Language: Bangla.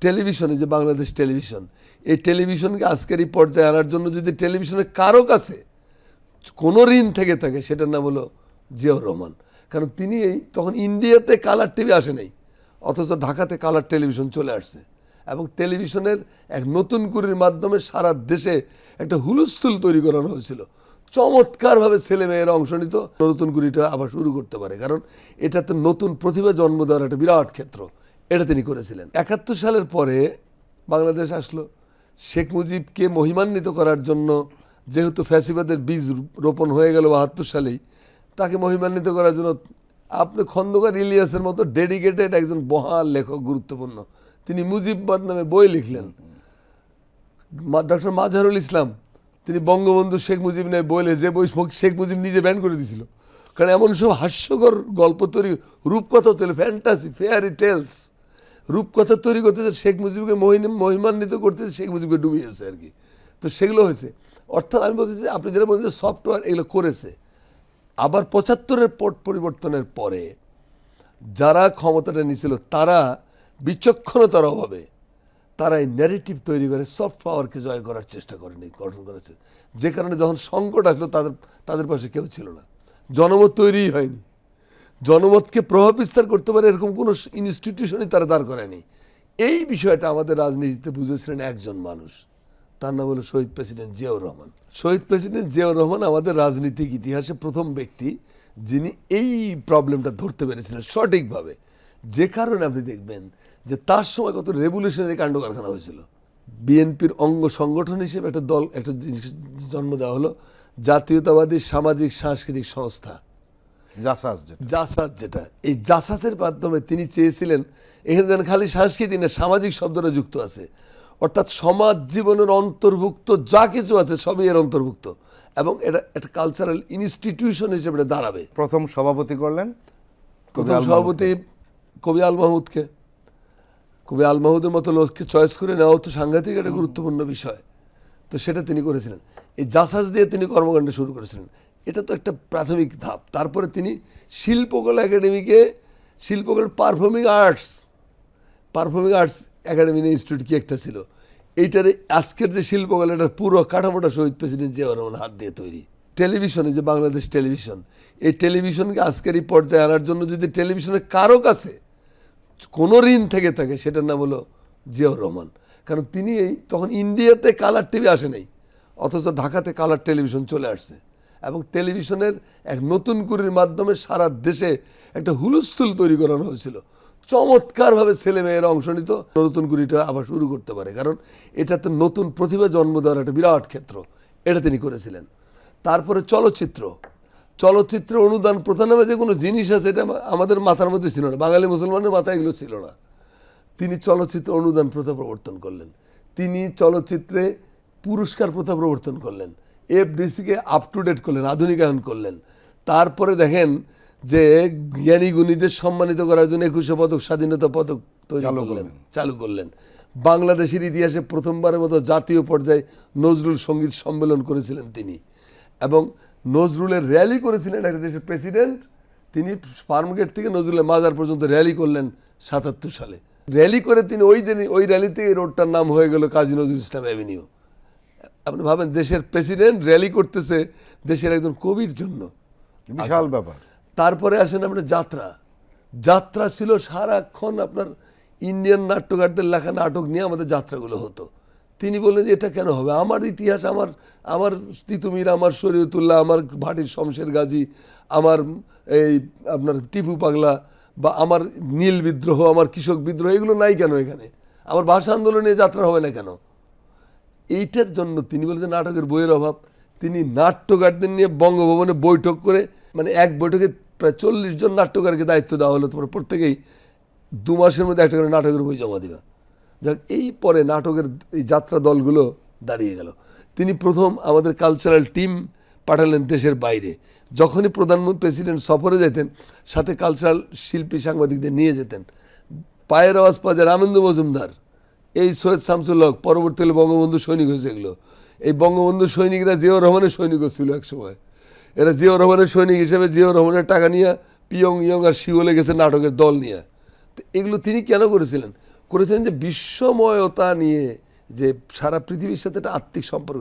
টেলিভিশনে যে বাংলাদেশ টেলিভিশন, এই টেলিভিশনকে আজকের এই পর্যায়ে আনার জন্য যদি টেলিভিশনের কারো কাছে কোনো ঋণ থেকে থাকে, সেটার নাম হলো জিয়াউর রহমান। কারণ তিনি তখন ইন্ডিয়াতে কালার টিভি আসে নাই, অথচ ঢাকাতে কালার টেলিভিশন চলে আসছে এবং টেলিভিশনের এক নতুন কুরির মাধ্যমে সারা দেশে একটা হুলস্থুল তৈরি করানো হয়েছিল। চমৎকারভাবে ছেলেমেয়েরা অংশ নিত, নতুন কুরিটা আবার শুরু করতে পারে, কারণ এটাতে নতুন প্রতিভা জন্ম দেওয়ার একটা বিরাট ক্ষেত্র। এটা তিনি করেছিলেন। 71 সালের পরে বাংলাদেশ আসলো। শেখ মুজিবকে মহিমান্বিত করার জন্য, যেহেতু ফ্যাসিবাদের বীজ রোপণ হয়ে গেল 72 সালেই, তাকে মহিমান্বিত করার জন্য আপনি খন্দকার ইলিয়াসের মতো ডেডিকেটেড একজন মহান লেখক, গুরুত্বপূর্ণ, তিনি মুজিববাদ নামে বই লিখলেন। ডক্টর মাজহারুল ইসলাম তিনি বঙ্গবন্ধু শেখ মুজিব নামে বই, যে বই শেখ মুজিব নিজে ব্যান করে দিয়েছিল, কারণ এমন সব হাস্যকর গল্প তৈরি, রূপকথা তৈরি, ফ্যান্টাসি ফেয়ারি টেলস, রূপকথা তৈরি করতেছে, শেখ মুজিবকে মহিমান্বিত করতেছে, শেখ মুজিবকে ডুবিয়েছে আর কি। তো সেগুলো হয়েছে। অর্থাৎ আমি বলতেছি, আপনি যেটা বলছেন যে সফটওয়্যার এগুলো করেছে। আবার 75-এর পট পরিবর্তনের পরে যারা ক্ষমতাটা নিয়েছিল, তারা বিচক্ষণতার অভাবে তারা এই ন্যারেটিভ তৈরি করে সফট পাওয়ারকে জয় করার চেষ্টা করেনি, গঠন করেছে। যে কারণে যখন সংকট আসলো, তাদের পাশে কেউ ছিল না, জনমত তৈরিই হয়নি। জনমতকে প্রভাব বিস্তার করতে পারে এরকম কোনো ইনস্টিটিউশনই তারা দাঁড় করেনি। এই বিষয়টা আমাদের রাজনীতিতে বুঝেছিলেন একজন মানুষ, তার নাম হলো শহীদ প্রেসিডেন্ট জিয়াউর রহমান। শহীদ প্রেসিডেন্ট জিয়াউর রহমান আমাদের রাজনীতিক ইতিহাসে প্রথম ব্যক্তি যিনি এই প্রবলেমটা ধরতে পেরেছিলেন সঠিকভাবে। যে কারণে আপনি দেখবেন যে তার সময় কত রেভলিউশনারি কাণ্ড কারখানা হয়েছিল। বিএনপির অঙ্গ সংগঠন হিসেবে একটা দল, একটা জিনিস জন্ম দেওয়া হলো, জাতীয়তাবাদী সামাজিক সাংস্কৃতিক সংস্থা, জাসাস। যেটা এই জাসাসের মাধ্যমে তিনি চেয়েছিলেন, এখানে যেন খালি সাংস্কৃতিক না, সামাজিক শব্দটা যুক্ত আছে, অর্থাৎ সমাজ জীবনের অন্তর্ভুক্ত যা কিছু আছে সবই এর অন্তর্ভুক্ত, এবং এটা একটা কালচারাল ইনস্টিটিউশন হিসেবে দাঁড়াবে। প্রথম সভাপতি করলেন সভাপতি কবি আল মাহমুদকে। কবি আল মাহমুদের মতো লোককে চয়েস করে নেওয়া তো সাংঘাতিক একটা গুরুত্বপূর্ণ বিষয়। তো সেটা তিনি করেছিলেন। এই জাসাস দিয়ে তিনি কর্মকাণ্ড শুরু করেছিলেন। এটা তো একটা প্রাথমিক ধাপ। তারপরে তিনি শিল্পকলা একাডেমিকে, শিল্পকলা পারফর্মিং আর্টস একাডেমি ইনস্টিটিউট কি একটা ছিল, এইটার আজকের যে শিল্পকলা, এটার পুরো কাঠামোটা শহীদ প্রেসিডেন্ট জিয়াউর রহমান হাত দিয়ে তৈরি। টেলিভিশনে যে বাংলাদেশ টেলিভিশন, এই টেলিভিশনকে আজকের এই পর্যায়ে আনার জন্য যদি টেলিভিশনের কারো কাছে কোনো ঋণ থেকে থাকে, সেটার নাম হলো জিয়াউর রহমান। কারণ তিনি তখন ইন্ডিয়াতে কালার টিভি আসে নাই, অথচ ঢাকাতে কালার টেলিভিশন চলে আসছে এবং টেলিভিশনের এক নতুন কুরির মাধ্যমে সারা দেশে একটা হুলস্থুল তৈরি করানো হয়েছিল। চমৎকারভাবে ছেলেমেয়েরা অংশ নিত, নতুন কুরিটা আবার শুরু করতে পারে, কারণ এটাতে নতুন প্রতিভা জন্ম দেওয়ার একটা বিরাট ক্ষেত্র। এটা তিনি করেছিলেন। তারপরে চলচ্চিত্র অনুদান প্রথা নামে যে কোনো জিনিস আছে, এটা আমাদের মাথার মধ্যে ছিল না, বাঙালি মুসলমানের মাথায় এগুলো ছিল না। তিনি চলচ্চিত্র অনুদান প্রথা প্রবর্তন করলেন। তিনি চলচ্চিত্রে পুরস্কার প্রথা প্রবর্তন করলেন। এফডিসিকে আপ টু ডেট করলেন, আধুনিকায়ন করলেন। তারপরে দেখেন যে জ্ঞানী গুণীদের সম্মানিত করার জন্য 21শে পদক, স্বাধীনতা পদক চালু করলেন। বাংলাদেশের ইতিহাসে প্রথমবারের মতো জাতীয় পর্যায়ে নজরুল সঙ্গীত সম্মেলন করেছিলেন তিনি, এবং নজরুলের র্যালি করেছিলেন একটা দেশের প্রেসিডেন্ট। তিনি ফার্মগেট থেকে নজরুলের মাজার পর্যন্ত র্যালি করলেন 77 সালে। র্যালি করে তিনি ওই র্যালিতে এই রোডটার নাম হয়ে গেল কাজী নজরুল ইসলাম অ্যাভিনিউ। আপনি ভাবেন, দেশের প্রেসিডেন্ট র্যালি করতেছে দেশের একজন কবির জন্য, বিশাল ব্যাপার। তারপরে আসেন আপনার যাত্রা ছিল সারাক্ষণ আপনার ইন্ডিয়ান নাট্যকারদের লেখা নাটক নিয়ে আমাদের যাত্রাগুলো হতো। তিনি বললেন যে এটা কেন হবে, আমার ইতিহাস, আমার তিতুমির, আমার শরীয়তুল্লাহ, আমার ভাটির শমশের গাজী, আমার এই আপনার টিপু পাগলা, বা আমার নীল বিদ্রোহ, আমার কৃষক বিদ্রোহ, এগুলো নাই কেন এখানে, আমার ভাষা আন্দোলনে যাত্রা হবে না কেন? এইটার জন্য তিনি বলেন যে নাটকের বইয়ের অভাব। তিনি নাট্যকারদের নিয়ে বঙ্গভবনে বৈঠক করে, মানে এক বৈঠকে প্রায় 40 জন নাট্যকারকে দায়িত্ব দেওয়া হলো, তোমার প্রত্যেকেই 2 মাসের মধ্যে একটা করে নাটকের বই জমা দিবা। যাক, এই পরে নাটকের এই যাত্রা দলগুলো দাঁড়িয়ে গেল। তিনি প্রথম আমাদের কালচারাল টিম পাঠালেন দেশের বাইরে। যখনই প্রধানমন্ত্রী প্রেসিডেন্ট সফরে যেতেন, সাথে কালচারাল শিল্পী সাংবাদিকদের নিয়ে যেতেন। পায়ের আওয়াজ পাওয়া যায় রামেন্দু মজুমদার, এই সৈয়দ শামসুল হক, পরবর্তীকালে বঙ্গবন্ধু সৈনিক হয়েছে। এগুলো এই বঙ্গবন্ধু সৈনিকরা জিয়াউর রহমানের সৈনিকও ছিল এক সময়। এরা জিয়াউর রহমানের সৈনিক হিসেবে জিয়াউর রহমানের টাকা নিয়ে পিয়ং ইয়ং আর শিওলে গেছে নাটকের দল নিয়ে। তো এগুলো তিনি কেন করেছিলেন? করেছিলেন যে বিশ্বময়তা নিয়ে, যে সারা পৃথিবীর সাথে একটা আত্মিক সম্পর্ক।